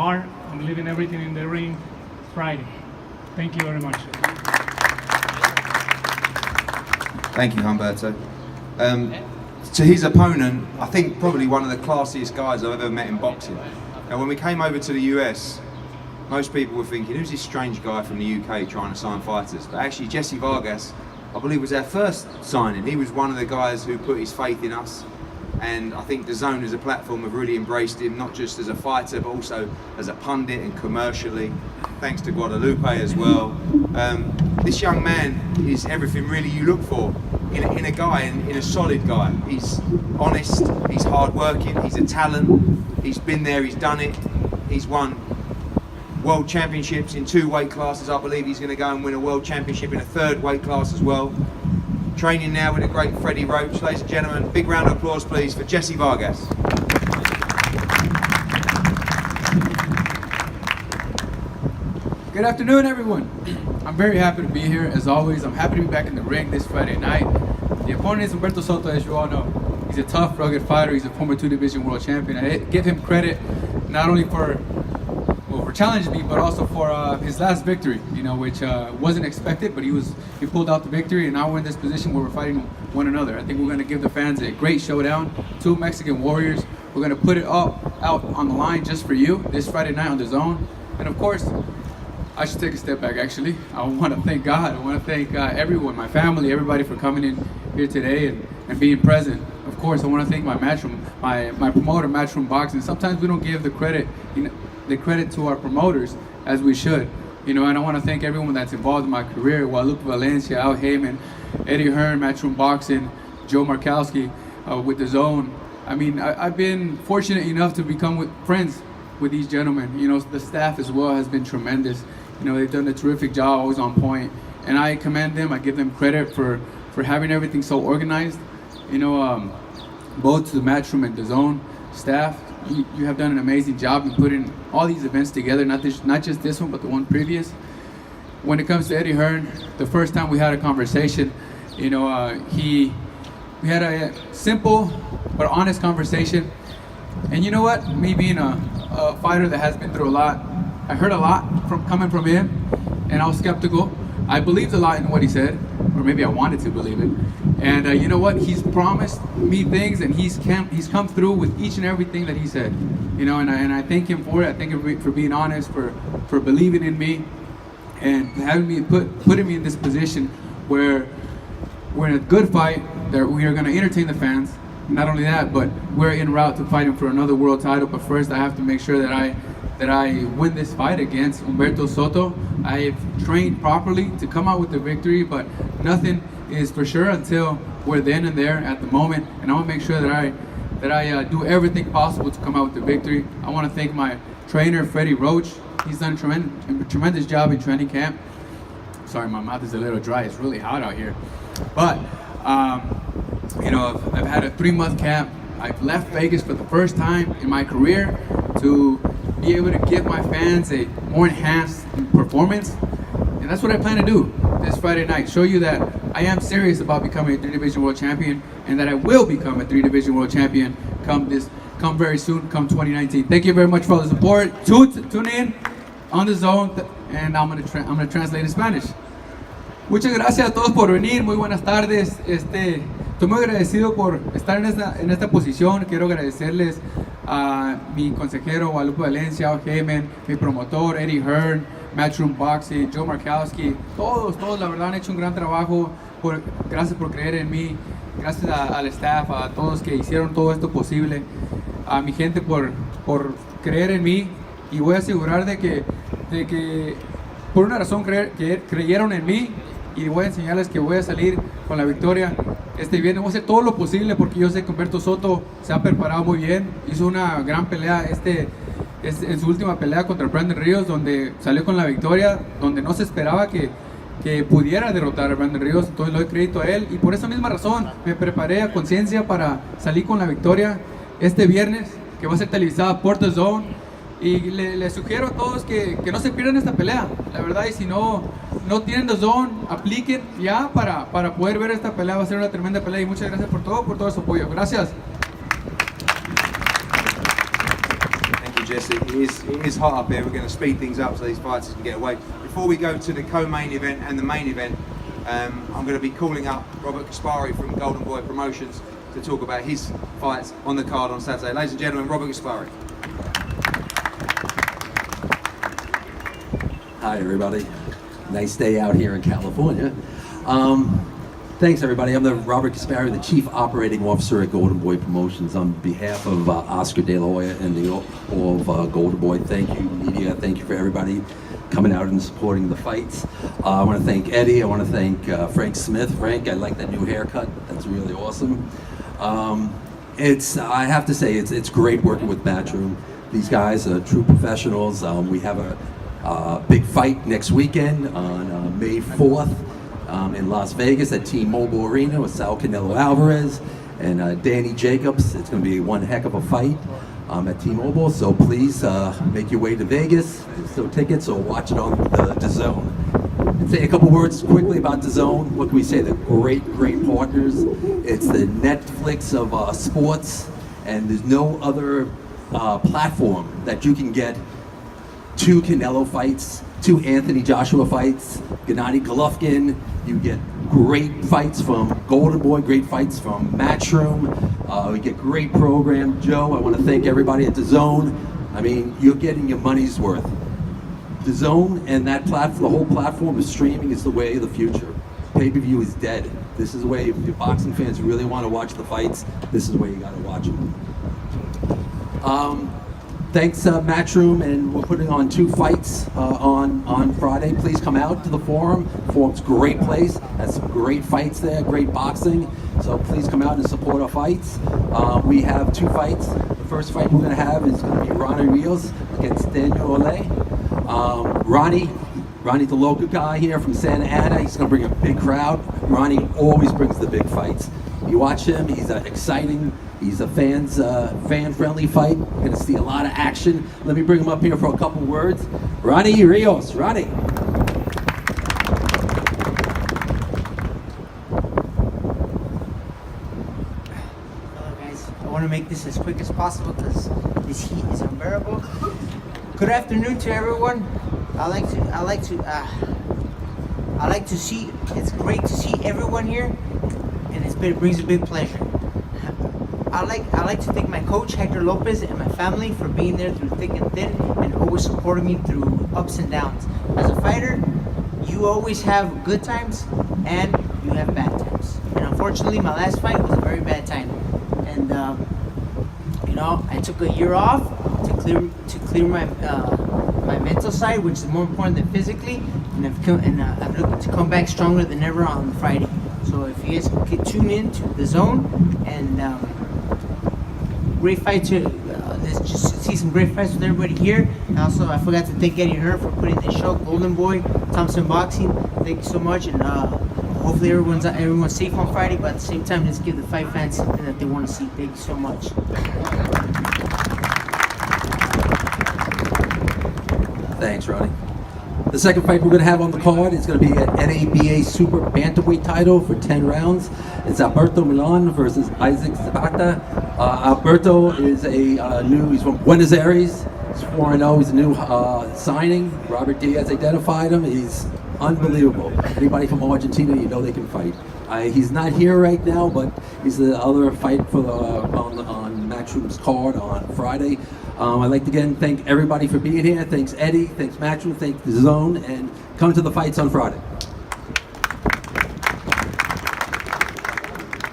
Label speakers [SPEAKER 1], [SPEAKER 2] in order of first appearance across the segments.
[SPEAKER 1] heart. I'm leaving everything in the ring Friday. Thank you very much.
[SPEAKER 2] Thank you, Humberto. To his opponent, I think probably one of the classiest guys I've ever met in boxing. Now, when we came over to the US, most people were thinking, who's this strange guy from the UK trying to sign fighters? But actually, Jesse Vargas, I believe, was our first signing. He was one of the guys who put his faith in us. And I think DAZN as a platform have really embraced him, not just as a fighter, but also as a pundit and commercially. Thanks to Guadalupe as well. This young man is everything really you look for in a guy, in a solid guy. He's honest, he's hard-working, he's a talent, he's been there, he's done it. He's won world championships in 2 weight classes. I believe he's going to go and win a world championship in a 3rd weight class as well. Training now with the great Freddie Roach. Ladies and gentlemen, big round of applause please for Jesse Vargas.
[SPEAKER 3] Good afternoon, everyone. I'm very happy to be here. As always, I'm happy to be back in the ring this Friday night. The opponent is Humberto Soto, as you all know. He's a tough, rugged fighter. He's a former 2-division world champion. I give him credit not only for challenging me, but also for his last victory, which wasn't expected, but he pulled out the victory, and now we're in this position where we're fighting one another. I think we're going to give the fans a great showdown. 2 Mexican warriors. We're going to put it all out on the line just for you this Friday night on DAZN. And of course, I should take a step back, actually. I want to thank God. I want to thank everyone, my family, everybody for coming in here today and being present. Of course, I want to thank my Matchroom, my promoter, Matchroom Boxing. Sometimes we don't give the credit to our promoters as we should, and I want to thank everyone that's involved in my career: Guadalupe Valencia, Al Heyman, Eddie Hearn, Matchroom Boxing, Joe Markowski with DAZN. I mean, I've been fortunate enough to become friends with these gentlemen. The staff as well has been tremendous. They've done a terrific job, always on point, and I commend them. I give them credit for having everything so organized. Both to the Matchroom and DAZN staff. You have done an amazing job in putting all these events together, not just this one, but the one previous. When it comes to Eddie Hearn, the first time we had a conversation, we had a simple but honest conversation. And you know what? Me being a fighter that has been through a lot, I heard a lot coming from him, and I was skeptical. I believed a lot in what he said, or maybe I wanted to believe it. And you know what? He's promised me things, and he's come through with each and everything that he said. And I thank him for it. I thank him for being honest, for believing in me, and having me putting me in this position where we're in a good fight. That we are going to entertain the fans. Not only that, but we're en route to fighting for another world title. But first, I have to make sure that I win this fight against Humberto Soto. I've trained properly to come out with the victory, but nothing is for sure until we're then and there at the moment. And I want to make sure that I do everything possible to come out with the victory. I want to thank my trainer, Freddie Roach. He's done a tremendous job in training camp. Sorry, my mouth is a little dry. It's really hot out here. But I've had a 3-month camp. I've left Vegas for the first time in my career to be able to give my fans a more enhanced performance. And that's what I plan to do this Friday night. Show you that I am serious about becoming a 3-division world champion, and that I will become a 3-division world champion come very soon, come 2019. Thank you very much for all the support. Tune in on DAZN, and I'm gonna translate in Spanish. Muchas gracias a todos por venir. Muy buenas tardes. Estoy muy agradecido por estar en esta posición. Quiero agradecerles a mi consejero Guadalupe Valencia, Al Heyman, mi promotor Eddie Hearn, Matchroom Boxing, Joe Markowski. Todos la verdad han hecho un gran trabajo. Gracias por creer en mí. Gracias al staff, a todos que hicieron todo esto posible. A mi gente por creer en mí. Y voy a asegurar de que por una razón creyeron en mí. Y voy a enseñarles que voy a salir con la victoria este viernes. Voy a hacer todo lo posible porque yo sé que Humberto Soto se ha preparado muy bien. Hizo una gran pelea en su última pelea contra Brandon Ríos, donde salió con la victoria, donde no se esperaba que pudiera derrotar a Brandon Ríos. Entonces le doy crédito a él, y por esa misma razón me preparé a conciencia para salir con la victoria este viernes, que va a ser televisada por DAZN. Y le sugiero a todos que no se pierdan esta pelea, la verdad. Y si no tienen DAZN, apliquen ya para poder ver esta pelea. Va a ser una tremenda pelea, y muchas gracias por todo su apoyo. Gracias.
[SPEAKER 2] Thank you, yes, it is hot up here. We're going to speed things up so these fighters can get away. Before we go to the co-main event and the main event, I'm going to be calling up Robert Gaspari from Golden Boy Promotions to talk about his fights on the card on Saturday. Ladies and gentlemen, Robert Gaspari.
[SPEAKER 4] Hi everybody, nice day out here in California. Thanks everybody, I'm the Robert Gaspari, the Chief Operating Officer at Golden Boy Promotions. On behalf of Oscar De La Hoya and all of Golden Boy, thank you media, thank you for everybody coming out and supporting the fights. I want to thank Eddie, I want to thank Frank Smith. Frank, I like that new haircut, that's really awesome. I have to say, it's great working with Matchroom. These guys are true professionals. We have a big fight next weekend on May 4th in Las Vegas at T-Mobile Arena with Saul Canelo Alvarez and Danny Jacobs. It's going to be one heck of a fight at T-Mobile, so please make your way to Vegas. There's still tickets, or watch it on the DAZN. And say a couple words quickly about DAZN. What can we say? They're great partners. It's the Netflix of sports, and there's no other platform that you can get 2 Canelo fights, 2 Anthony Joshua fights, Gennady Golovkin. You get great fights from Golden Boy, great fights from Matchroom. We get great program. Joe, I want to thank everybody at DAZN. I mean, you're getting your money's worth. DAZN and that platform, the whole platform of streaming is the way of the future. Pay-per-view is dead. This is the way, if your boxing fans really want to watch the fights, this is the way you got to watch them. Thanks Matchroom, and we're putting on 2 fights on Friday. Please come out to the Forum. Forum's a great place, has some great fights there, great boxing. So please come out and support our fights. We have 2 fights. The first fight we're going to have is going to be Ronnie Rios against Daniel Ole. Ronnie, the local guy here from Santa Ana, he's going to bring a big crowd. Ronnie always brings the big fights. You watch him, he's exciting. He's a fan-friendly fight. You're going to see a lot of action. Let me bring him up here for a couple words. Ronnie Rios. Ronnie.
[SPEAKER 5] Hello guys. I want to make this as quick as possible because this heat is unbearable. Good afternoon to everyone. I like to see. It's great to see everyone here, and it brings a big pleasure. I like to thank my coach Hector Lopez and my family for being there through thick and thin and always supporting me through ups and downs. As a fighter, you always have good times and you have bad times. And unfortunately, my last fight was a very bad time. And I took a year off to clear my my mental side, which is more important than physically. And I'm looking to come back stronger than ever on Friday. So if you guys can tune in to DAZN and great fight to just see some great fights with everybody here. And also, I forgot to thank Eddie and her for putting this show. Golden Boy, Thompson Boxing. Thank you so much, and hopefully everyone's safe on Friday. But at the same time, let's give the fight fans something that they want to see. Thank you so much.
[SPEAKER 4] Thanks, Ronnie. The second fight we're going to have on the card is going to be an NABA Super Bantamweight title for 10 rounds. It's Alberto Milan versus Isaac Zapata. Alberto is he's from Buenos Aires. He's 4-0. He's a new signing. Robert Diaz identified him. He's unbelievable. Anybody from Argentina, you know they can fight. He's not here right now, but he's the other fight for on Matchroom's card on Friday. I'd like to again thank everybody for being here. Thanks Eddie, thanks Matchroom, thanks DAZN, and come to the fights on Friday.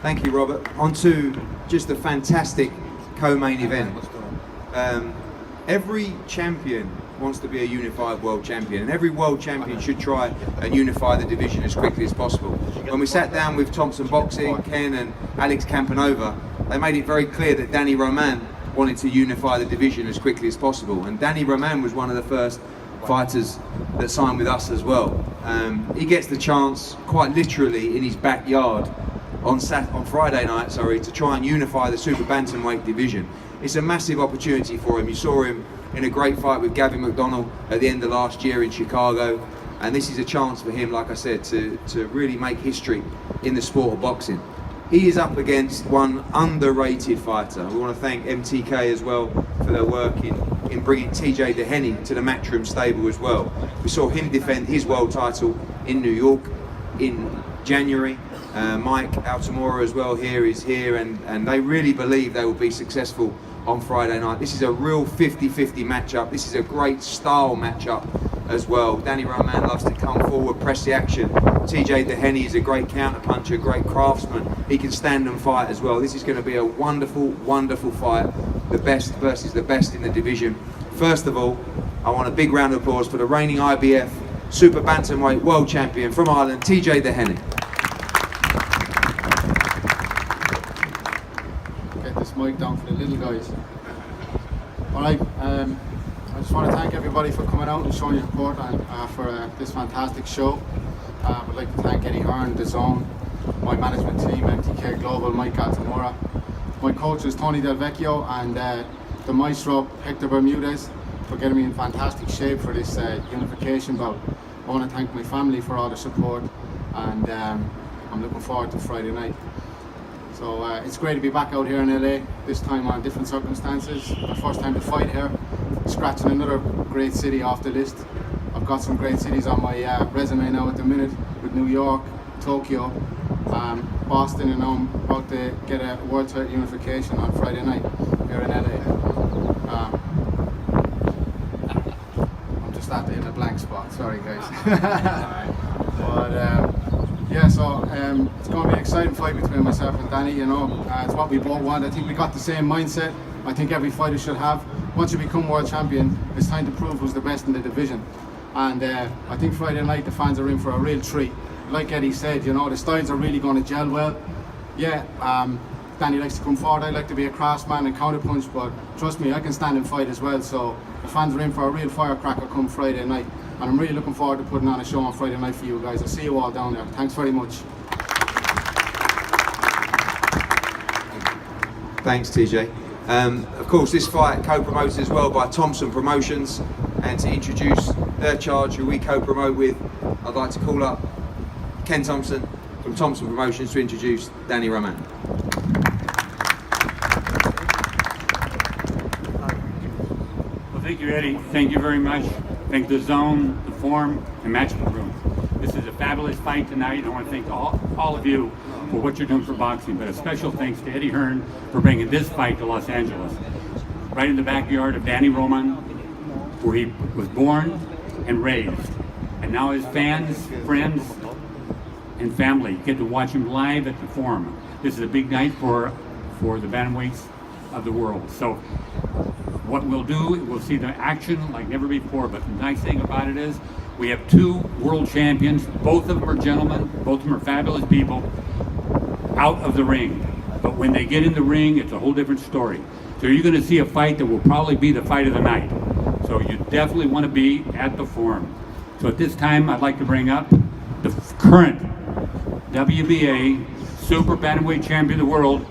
[SPEAKER 2] Thank you, Robert. On to just a fantastic co-main event. Every champion wants to be a unified world champion, and every world champion should try and unify the division as quickly as possible. When we sat down with Thompson Boxing, Ken and Alex Campanova, they made it very clear that Danny Roman wanted to unify the division as quickly as possible, and Danny Roman was one of the first fighters that signed with us as well. He gets the chance, quite literally, in his backyard on Friday night, to try and unify the super bantamweight division. It's a massive opportunity for him. You saw him in a great fight with Gavin McDonnell at the end of last year in Chicago, and this is a chance for him, like I said, to really make history in the sport of boxing. He is up against one underrated fighter. We want to thank MTK as well for their work in bringing TJ Dehenny to the Matchroom stable as well. We saw him defend his world title in New York in January. Mike Altamora as well is here, and they really believe they will be successful on Friday night. This is a real 50-50 matchup. This is a great style matchup as well. Danny Roman loves to come forward, press the action. TJ Dehenny is a great counterpuncher, great craftsman. He can stand and fight as well. This is going to be a wonderful, wonderful fight. The best versus the best in the division. First of all, I want a big round of applause for the reigning IBF Super Bantamweight World Champion from Ireland, TJ Dehenny.
[SPEAKER 6] Get this mic down for the little guys. Alright, I just want to thank everybody for coming out and showing your support for this fantastic show. I would like to thank Eddie Hearn, The Zone, my management team, MTK Global, Mike Altamora, my coaches Tony Del Vecchio and the maestro Hector Bermudez for getting me in fantastic shape for this unification bout. I want to thank my family for all the support, and I'm looking forward to Friday night. So it's great to be back out here in LA, this time on different circumstances. My first time to fight here, scratching another great city off the list. I've got some great cities on my resume now at the minute, with New York, Tokyo, Boston, and I'm about to get a World Title unification on Friday night here in LA. I'm just in a blank spot, sorry guys. But yeah, so it's going to be an exciting fight between myself and Danny, you know. It's what we both want. I think we got the same mindset. I think every fighter should have. Once you become world champion, it's time to prove who's the best in the division. And I think Friday night the fans are in for a real treat. Like Eddie said, you know, the styles are really going to gel well. Yeah, Danny likes to come forward. I like to be a craftsman and counterpunch, but trust me, I can stand and fight as well. So the fans are in for a real firecracker come Friday night. And I'm really looking forward to putting on a show on Friday night for you guys. I'll see you all down there. Thanks very much.
[SPEAKER 2] Thanks, TJ. Of course, this fight co-promoted as well by Thompson Promotions, and to introduce their charge, who we co-promote with, I'd like to call up Ken Thompson from Thompson Promotions to introduce Danny Roman.
[SPEAKER 7] Well, thank you, Eddie. Thank you very much. Thank The Zone, The Forum, and Matchroom. This is a fabulous fight tonight. I want to thank all of you for what you're doing for boxing, but a special thanks to Eddie Hearn for bringing this fight to Los Angeles. Right in the backyard of Danny Roman, where he was born and raised. And now his fans, friends, and family get to watch him live at the Forum. This is a big night for the bantamweights of the world. So what we'll do, we'll see the action like never before, but the nice thing about it is we have two world champions. Both of them are gentlemen, both of them are fabulous people out of the ring. But when they get in the ring, it's a whole different story. So you're gonna see a fight that will probably be the fight of the night. So you definitely want to be at the Forum. So at this time, I'd like to bring up the current WBA Super Bantamweight Champion of the world,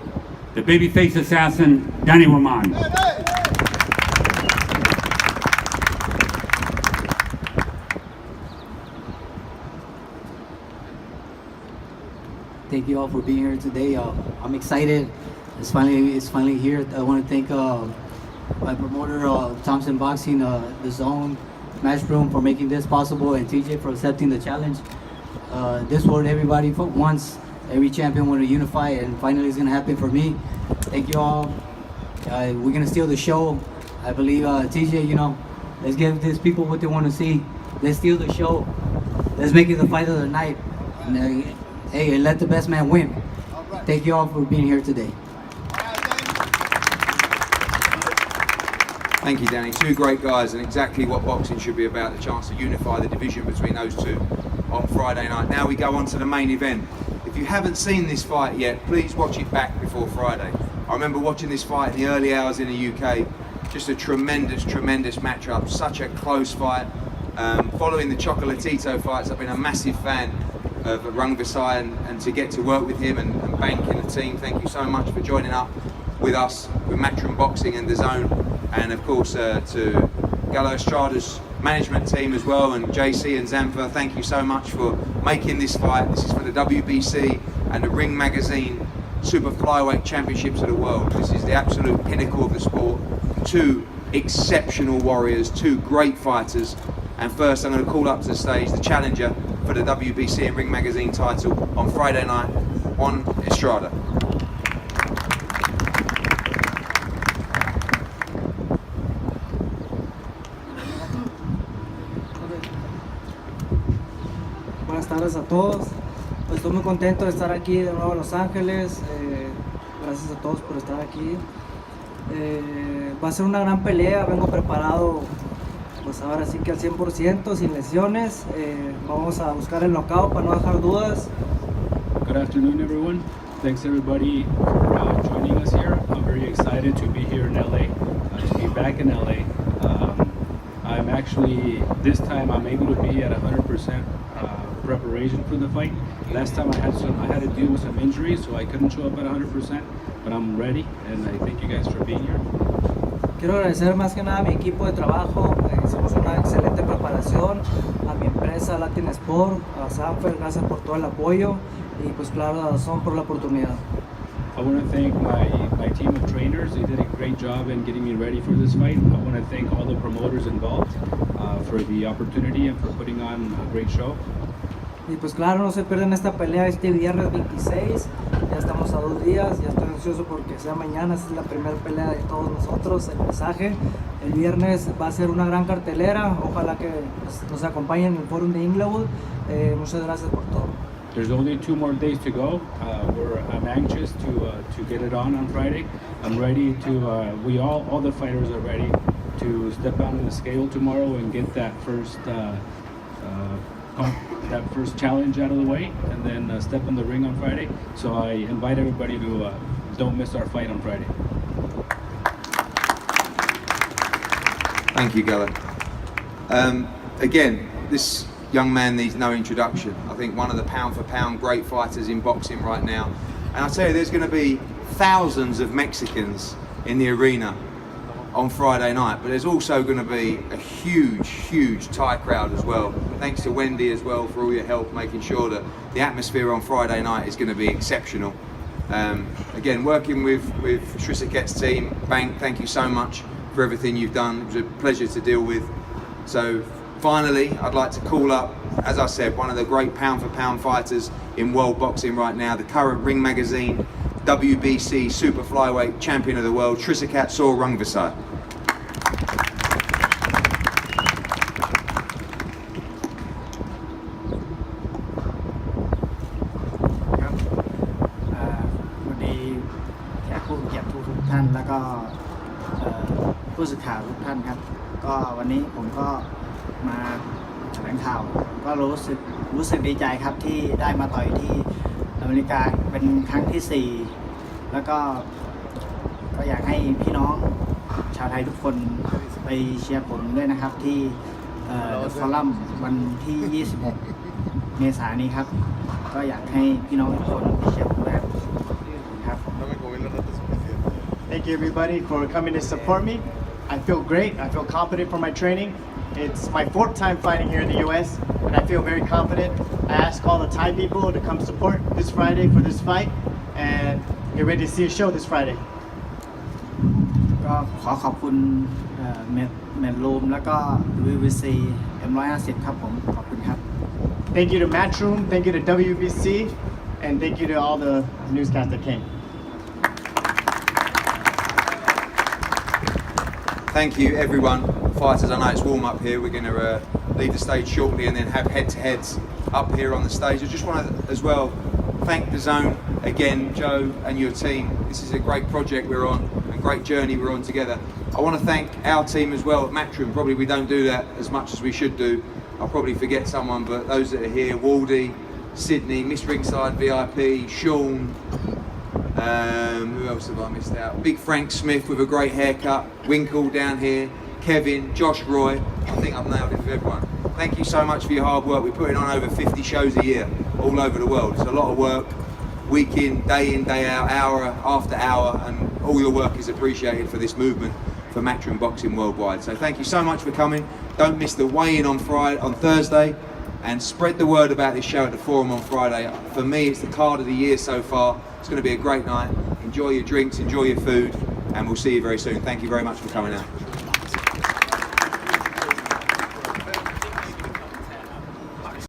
[SPEAKER 7] the babyface assassin, Danny Roman.
[SPEAKER 8] Thank you all for being here today. I'm excited. It's finally here. I want to thank my promoter, Thompson Boxing, The Zone, Matchroom for making this possible, and TJ for accepting the challenge. This world, everybody wants every champion want to unify, and finally it's gonna happen for me. Thank you all. We're gonna steal the show. I believe TJ, you know, let's give these people what they want to see. Let's steal the show. Let's make it the fight of the night. And, hey, let the best man win. Thank you all for being here today.
[SPEAKER 2] Thank you, Danny. Two great guys, and exactly what boxing should be about, the chance to unify the division between those two on Friday night. Now we go on to the main event. If you haven't seen this fight yet, please watch it back before Friday. I remember watching this fight in the early hours in the UK. Just a tremendous, tremendous matchup. Such a close fight. Following the Chocolatito fights, I've been a massive fan of Rungvisai, and to get to work with him and bank in the team. Thank you so much for joining up with us with Matchroom Boxing and The Zone, and of course to Gallo Estrada's management team as well, and JC and Zampa. Thank you so much for making this fight. This is for the WBC and the Ring Magazine Super Flyweight Championships of the world. This is the absolute pinnacle of the sport. Two exceptional warriors, two great fighters. And first I'm going to call up to the stage the challenger for the WBC and Ring Magazine title on Friday night, Juan Estrada.
[SPEAKER 9] Buenas tardes a todos. Pues estoy muy contento de estar aquí de nuevo en Los Ángeles. Gracias a todos por estar aquí. Va a ser una gran pelea. Vengo preparado, pues ahora sí que al 100%, sin lesiones. Vamos a buscar el knockout para no dejar dudas.
[SPEAKER 10] Good afternoon, everyone. Thanks everybody for joining us here. I'm very excited to be here in LA, to be back in LA. I'm actually, this time I'm able to be at 100% preparation for the fight. Last time I had to deal with some injuries, so I couldn't show up at 100%, but I'm ready, and I thank you guys for being here.
[SPEAKER 9] Quiero agradecer más que nada a mi equipo de trabajo. Hicimos una excelente preparación. A mi empresa Latin Sport, a Sanfer, gracias por todo el apoyo. Y pues claro, a Dazón por la oportunidad.
[SPEAKER 10] I want to thank my team of trainers. They did a great job in getting me ready for this fight. I want to thank all the promoters involved for the opportunity and for putting on a great show.
[SPEAKER 9] Y pues claro, no se pierdan esta pelea este viernes 26. Ya estamos a 2 días. Ya estoy ansioso porque sea mañana. Esta es la primera pelea de todos nosotros, el mensaje. El viernes va a ser una gran cartelera. Ojalá que pues, nos acompañen en el Forum de Inglewood. Muchas gracias por todo.
[SPEAKER 10] There's only 2 more days to go. I'm anxious to get it on Friday. I'm ready to. All the fighters are ready to step out on the scale tomorrow and get that first challenge out of the way, and then step in the ring on Friday. So I invite everybody to don't miss our fight on Friday.
[SPEAKER 2] Thank you, Gallo. Again, this young man needs no introduction. I think one of the pound for pound great fighters in boxing right now. And I tell you, there's going to be thousands of Mexicans in the arena on Friday night, but there's also going to be a huge Thai crowd as well. Thanks to Wendy as well for all your help making sure that the atmosphere on Friday night is going to be exceptional. Again, working with Srisaket's team, Bank, thank you so much for everything you've done. It was a pleasure to deal with. So finally, I'd like to call up, as I said, one of the great pound for pound fighters in world boxing right now, the current Ring Magazine WBC Super Flyweight Champion of the World, Srisaket Rungvisai.
[SPEAKER 11] ผู้สื่อข่าวทุกท่านครับก็วันนี้ผมก็มาแถลงข่าวก็รู้สึกดีใจครับที่ได้มาต่อยที่อเมริกาเป็นครั้งที่4แล้วก็อยากให้พี่น้องชาวไทยทุกคนไปเชียร์ผมด้วยนะครับที่ฟอรัมวันที่26เมษายนนี้ครับก็อยากให้พี่น้องทุกคนเชียร์ผมนะครับ
[SPEAKER 12] Thank you everybody for coming to support me. I feel great. I feel confident for my training. It's my 4th time fighting here in the US and I feel very confident. I ask all the Thai people to come support this Friday for this fight and get ready to see a show this Friday.
[SPEAKER 11] ก็ขอบคุณMatchroom แล้วก็ Rungvisai M150 ครับผมขอบคุณครับ
[SPEAKER 12] Thank you to Matchroom, thank you to WBC, and thank you to all the newscasts that came.
[SPEAKER 2] Thank you everyone. Fighters, I know it's warm up here. We're going to leave the stage shortly and then have head-to-heads up here on the stage. I just want to as well thank the Zone again, Joe and your team. This is a great project we're on, a great journey we're on together. I want to thank our team as well at Matchroom. Probably we don't do that as much as we should do. I'll probably forget someone, but those that are here, Waldy, Sydney, Miss Ringside VIP, Sean, who else have I missed out? Big Frank Smith with a great haircut, Winkle down here, Kevin, Josh Roy. I think I've nailed it for everyone. Thank you so much for your hard work. We're putting on over 50 shows a year all over the world. It's a lot of work, week in, day out, hour after hour, and all your work is appreciated for this movement for Matchroom Boxing worldwide. So thank you so much for coming. Don't miss the weigh-in on Thursday, and spread the word about this show at the Forum on Friday. For me, it's the card of the year so far. It's going to be a great night. Enjoy your drinks, enjoy your food, and we'll see you very soon. Thank you very much for coming out.